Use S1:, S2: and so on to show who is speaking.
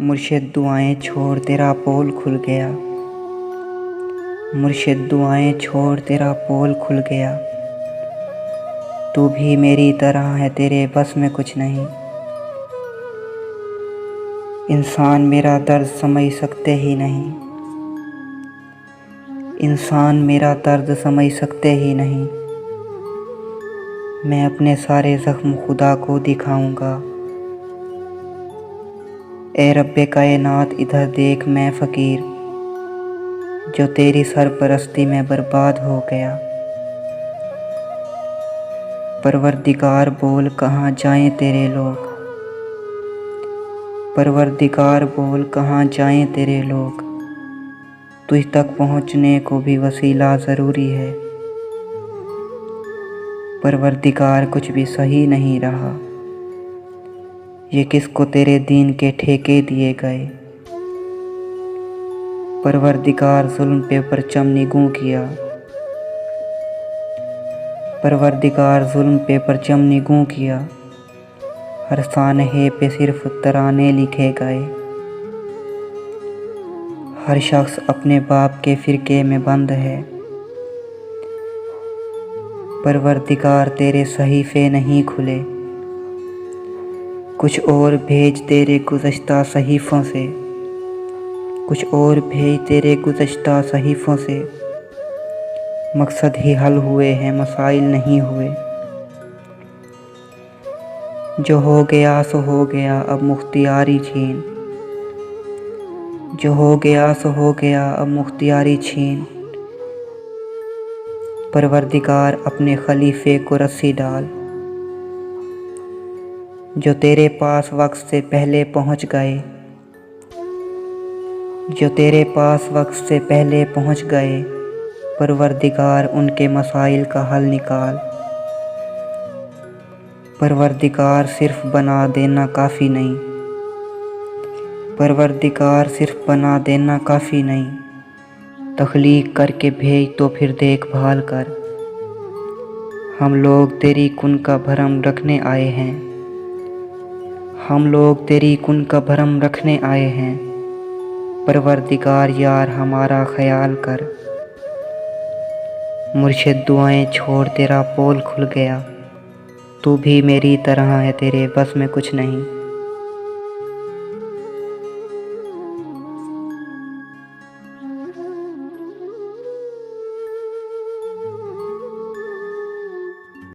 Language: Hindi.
S1: मुर्शिद दुआएं छोड़ तेरा पोल खुल गया। मुर्शिद दुआएं छोड़ तेरा पोल खुल गया। तू भी मेरी तरह है, तेरे बस में कुछ नहीं। इंसान मेरा दर्द समझ सकते ही नहीं। इंसान मेरा दर्द समझ सकते ही नहीं। मैं अपने सारे ज़ख्म खुदा को दिखाऊंगा। ए रब्बे कायनात इधर देख, मैं फ़कीर जो तेरी सरपरस्ती में बर्बाद हो गया। परवरदिगार बोल कहाँ जाएं तेरे लोग। परवरदिगार बोल कहाँ जाएं तेरे लोग। तुझ तक पहुँचने को भी वसीला ज़रूरी है। परवरदिगार कुछ भी सही नहीं रहा। ये किसको तेरे दीन के ठेके दिए गए। परवरदिगार जुल्म पे परचम निगूं किया। परवरदिगार जुल्म पे परचम निगूं किया। हर सानहे पे सिर्फ तराने लिखे गए। हर शख्स अपने बाप के फ़िरके में बंद है। परवरदिगार तेरे सहीफ़े नहीं खुले। कुछ और भेज तेरे गुज़श्ता सहीफ़ों से। कुछ और भेज तेरे गुज़श्ता सहीफ़ों से। मकसद ही हल हुए हैं, मसाइल नहीं हुए। जो हो गया सो हो गया, अब मुख्तियारी छीन। जो हो गया सो हो गया, अब मुख्तियारी छीन। परवरदिगार अपने खलीफे को रस्सी डाल। जो तेरे पास वक्त से पहले पहुंच गए। जो तेरे पास वक्त से पहले पहुंच गए। परवरदिगार उनके मसाइल का हल निकाल। परवरदिगार सिर्फ बना देना काफ़ी नहीं। परवरदिगार सिर्फ बना देना काफ़ी नहीं। तख्लीक करके भेज तो फिर देखभाल कर। हम लोग तेरी कुन का भरम रखने आए हैं। हम लोग तेरी कुन का भरम रखने आए हैं। परवरदिगार यार हमारा ख्याल कर। मुर्शिद दुआएं छोड़ तेरा पोल खुल गया। तू भी मेरी तरह है, तेरे बस में कुछ नहीं।